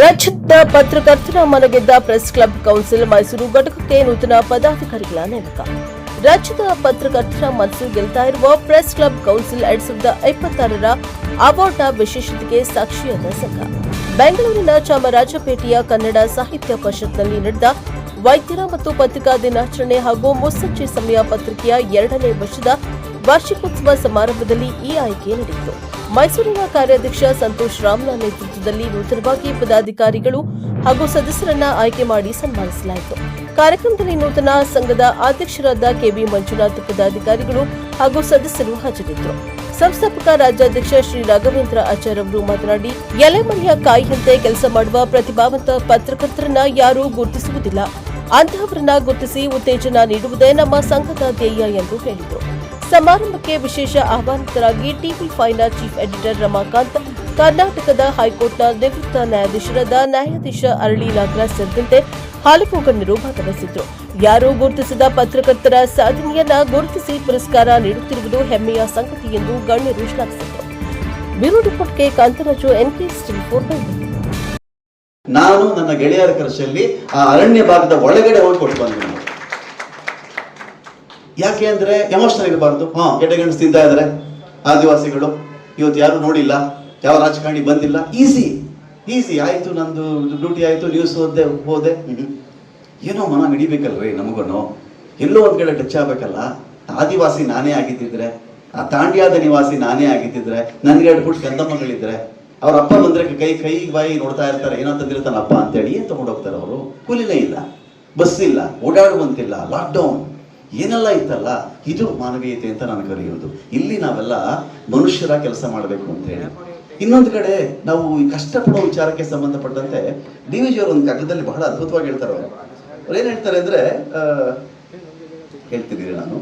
ರಾಜ್ಯದ ಪತ್ರಕರ್ತರ ಮನಗೆದ್ದ press club council Mysuru ಘಟಕಕ್ಕೆ ನೂತನ ಪದಾಧಿಕಾರಿಗಳ ನೇಮಕ. ರಾಜ್ಯದ ಪತ್ರಕರ್ತರ ಮನಸ್ಸು ಗೆಲ್ತಾ ಇರುವ ಪ್ರೆಸ್ ಕ್ಲಬ್ ಕೌನ್ಸಿಲ್ 2026ರ ಅವಾರ್ಡ್ನ ವಿಶೇಷತೆಗೆ ಸಾಕ್ಷಿಯಾದ ಸಂಘ. ಬೆಂಗಳೂರಿನ ಚಾಮರಾಜಪೇಟೆಯ ಕನ್ನಡ ಸಾಹಿತ್ಯ ಪರಿಷತ್ನಲ್ಲಿ ನಡೆದ ವೈದ್ಯರ ಮತ್ತು ಪತ್ರಿಕಾ ದಿನಾಚರಣೆ ಹಾಗೂ ಮುಸ್ಸಂಜೆ ಸಮಯ ಪತ್ರಿಕೆಯ 2ನೇ ವರ್ಷದ ವಾರ್ಷಿಕೋತ್ಸವ ಸಮಾರಂಭದಲ್ಲಿ ಈ ಆಯ್ಕೆ ನಡೆಯಿತು. ಮೈಸೂರಿನ ಕಾರ್ಯಾಧ್ಯಕ್ಷ ಸಂತೋಷ್ ರಾಮ್ನ ನೇತೃತ್ವದಲ್ಲಿ ನೂತನವಾಗಿ ಪದಾಧಿಕಾರಿಗಳು ಹಾಗೂ ಸದಸ್ಯರನ್ನ ಆಯ್ಕೆ ಮಾಡಿ ಸನ್ಮಾನಿಸಲಾಯಿತು. ಕಾರ್ಯಕ್ರಮದಲ್ಲಿ ನೂತನ ಸಂಘದ ಅಧ್ಯಕ್ಷರಾದ ಕೆಬಿ ಮಂಜುನಾಥ್, ಪದಾಧಿಕಾರಿಗಳು ಹಾಗೂ ಸದಸ್ಯರು ಹಾಜರಿದ್ದರು. ಸಂಸ್ಥಾಪಕ ರಾಜ್ಯಾಧ್ಯಕ್ಷ ಶ್ರೀ ರಾಘವೇಂದ್ರ ಆಚಾರ್ ಅವರು ಮಾತನಾಡಿ, ಎಲೆಮರೆಯ ಕಾಯಿಯಂತೆ ಕೆಲಸ ಮಾಡುವ ಪ್ರತಿಭಾವಂತ ಪತ್ರಕರ್ತರನ್ನ ಯಾರೂ ಗುರುತಿಸುವುದಿಲ್ಲ. ಅಂತಹವರನ್ನ ಗುರುತಿಸಿ ಉತ್ತೇಜನ ನೀಡುವುದೇ ನಮ್ಮ ಸಂಘದ ಧ್ಯೇಯ ಎಂದು ಹೇಳಿದರು. ಸಮಾರಂಭಕ್ಕೆ ವಿಶೇಷ ಆಹ್ವಾನಿತರಾಗಿ ಟಿವಿ5ನ ಚೀಫ್ ಎಡಿಟರ್ ರಮಾಕಾಂತ್, ಕರ್ನಾಟಕದ ಹೈಕೋರ್ಟ್ನ ನಿವೃತ್ತ ನ್ಯಾಯಾಧೀಶರಾದ ನ್ಯಾಯಾಧೀಶ ಅರಳಿ ನಾಗರಾಜ್ ಸೇರಿದಂತೆ ಹಲವು ಗಣ್ಯರು ಭಾಗವಹಿಸಿದ್ರು. ಯಾರೂ ಗುರುತಿಸಿದ ಪತ್ರಕರ್ತರ ಸಾಧನೆಯನ್ನ ಗುರುತಿಸಿ ಪುರಸ್ಕಾರ ನೀಡುತ್ತಿರುವುದು ಹೆಮ್ಮೆಯ ಸಂಗತಿ ಎಂದು ಗಣ್ಯರು ಶ್ಲಾಘಿಸಿದರು. ಬ್ಯೂರೋ ರಿಪೋರ್ಟ್ಗೆ ಕಾಂತರಾಜು, NK-4 ಬೆಂಗಳೂರು. ನಾನು ನನ್ನ ಗೆಳೆಯರ ಖರ್ಚಲ್ಲಿ ಆ ಅರಣ್ಯ ಭಾಗದ ಒಳಗಡೆ ಹೋಗಿ ಕೊಟ್ಟು ಬಂದೆ. ಯಾಕೆ ಅಂದ್ರೆ ಎಮೋಷನಲ್ ಇರಬಾರ್ದು. ಗೆಡ್ಡೆಗಣಸು ತಿಂತಾ ಇದಾರೆ ಆದಿವಾಸಿಗಳು, ಇವತ್ತು ಯಾರು ನೋಡಿಲ್ಲ, ಯಾವ ರಾಜಕಾರಣಿ ಬಂದಿಲ್ಲ, ಈಸಿ ಆಯ್ತು, ನಂದು ಡ್ಯೂಟಿ ಆಯ್ತು, ನ್ಯೂಸ್ ಹೋದೆ. ಏನೋ ಮನ ಹಿಡಿಬೇಕಲ್ರಿ ನಮಗೂ, ಎಲ್ಲೋ ಒಂದ್ ಕಡೆ ಟಚ್ ಆಗ್ಬೇಕಲ್ಲ. ಆದಿವಾಸಿ ನಾನೇ ಆಗಿದ್ದಿದ್ರೆ, ಆ ತಾಂಡ್ಯಾದ ನಿವಾಸಿ ನಾನೇ ಆಗಿದ್ದಿದ್ರೆ, ನನ್ಗೆ 2 ಫುಟ್ ಕಂದಮ್ಮಗಳಿದ್ರೆ, ಅವ್ರ ಅಪ್ಪ ಬಂದ್ರೆ ಕೈ ಬಾಯಿ ನೋಡ್ತಾ ಇರ್ತಾರೆ, ಏನೋ ತಂದಿರ್ತಾನ ಅಪ್ಪ ಅಂತೇಳಿ. ಏನ್ ತಗೊಂಡೋಗ್ತಾರೆ ಅವರು? ಕೂಲಿನೇ ಇಲ್ಲ, ಬಸ್ ಇಲ್ಲ, ಓಡಾಡುವಂತಿಲ್ಲ, ಲಾಕ್ಡೌನ್ ಏನೆಲ್ಲ ಇತ್ತಲ್ಲ. ಇದು ಮಾನವೀಯತೆ ಅಂತ ನಾನು ಕರೆಯೋದು. ಇಲ್ಲಿ ನಾವೆಲ್ಲ ಮನುಷ್ಯರ ಕೆಲಸ ಮಾಡಬೇಕು ಅಂತ ಹೇಳಿ. ಇನ್ನೊಂದು ಕಡೆ ನಾವು ಈ ಕಷ್ಟಪಡೋ ವಿಚಾರಕ್ಕೆ ಸಂಬಂಧಪಟ್ಟಂತೆ DVG ಅವರು ಒಂದು ಕಾಗದದಲ್ಲಿ ಬಹಳ ಅದ್ಭುತವಾಗಿ ಹೇಳ್ತಾರೆ. ಅವ್ರು ಏನ್ ಹೇಳ್ತಾರೆ ಅಂದ್ರೆ, ಹೇಳ್ತಿದ್ದೀರಿ ನಾನು,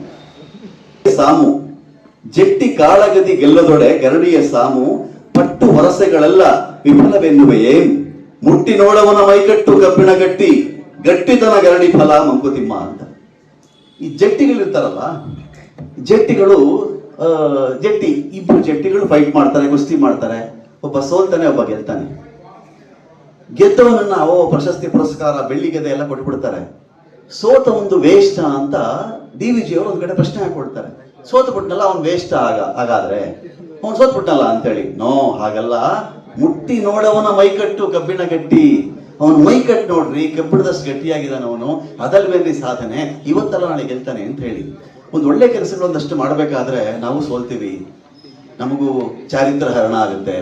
ಸಾಮು ಜಟ್ಟಿ ಕಾಳಗದಿ ಗೆಲ್ಲದೊಡೆ ಗರಡಿಯ ಸಾಮು ಪಟ್ಟು ಹೊರಸೆಗಳೆಲ್ಲ ವಿಫಲವೆನ್ನುವೆಯೇ, ಮುಟ್ಟಿ ನೋಡವನ ಮೈಕಟ್ಟು ಕಬ್ಬಿಣ ಗಟ್ಟಿ, ಗಟ್ಟಿತನ ಗರಡಿ ಫಲ ಮಂಕುತಿಮ್ಮ ಅಂತ. ಈ ಜಟ್ಟಿಗಳಿರ್ತಾರಲ್ಲ, ಜಟ್ಟಿಗಳು ಇಬ್ರು ಜಟ್ಟಿಗಳು ಫೈಟ್ ಮಾಡ್ತಾರೆ, ಕುಸ್ತಿ ಮಾಡ್ತಾರೆ. ಒಬ್ಬ ಸೋಲ್ತಾನೆ, ಒಬ್ಬ ಗೆಲ್ತಾನೆ. ಗೆದ್ದವನನ್ನ ಪ್ರಶಸ್ತಿ, ಪುರಸ್ಕಾರ, ಬೆಳ್ಳಿ ಗದೆ ಎಲ್ಲ ಕೊಟ್ಬಿಡ್ತಾರೆ. ಸೋತ ಒಂದು ವೇಷ್ಟ ಅಂತ DVG ಅವರು ಒಂದ್ ಕಡೆ ಪ್ರಶ್ನೆ ಹಾಕೊಡ್ತಾರೆ. ಸೋತ ಬಿಟ್ನಲ್ಲ ಅವ್ನು ವೇಷ್ಟ ಹಾಗಾದ್ರೆ, ಅವ್ನು ಸೋತ್ ಬಿಟ್ನಲ್ಲ ಅಂತೇಳಿ. ನೋ, ಹಾಗಲ್ಲ. ಮುಟ್ಟಿ ನೋಡವನ ಮೈಕಟ್ಟು ಕಬ್ಬಿಣ ಗಟ್ಟಿ. ಅವನು ಮೈಕಟ್ಟು ನೋಡ್ರಿ, ಕಬ್ಬಿಣದಷ್ಟು ಗಟ್ಟಿಯಾಗಿದ್ದಾನೆ ಅವನು, ಅದಲ್ವೇನ್ರಿ ಸಾಧನೆ, ಇವತ್ತಲ್ಲ ನಾಳೆ ಗೆಲ್ತಾನೆ ಅಂತ ಹೇಳಿ. ಒಂದು ಒಳ್ಳೆ ಕೆಲಸಗಳೊಂದಷ್ಟು ಮಾಡಬೇಕಾದ್ರೆ ನಾವು ಸೋಲ್ತೀವಿ, ನಮಗೂ ಚಾರಿತ್ರ ಹರಣ ಆಗುತ್ತೆ,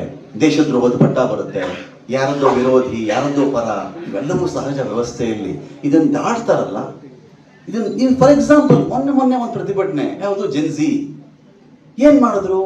ದೇಶದ್ರೋಹದ ಪಟ್ಟ ಬರುತ್ತೆ, ಯಾರದ್ದೋ ವಿರೋಧಿ, ಯಾರದ್ದೋ ಪರ, ಇವೆಲ್ಲವೂ ಸಹಜ ವ್ಯವಸ್ಥೆಯಲ್ಲಿ. ಇದನ್ನು ದಾಟ್ತಾರಲ್ಲ, ಇದನ್ನು ಫಾರ್ ಎಕ್ಸಾಂಪಲ್ ಮೊನ್ನೆ ಒಂದು ಪ್ರತಿಭಟನೆ, ಯಾವುದು ಜೆನ್ಸಿ, ಏನ್ ಮಾಡಿದ್ರು?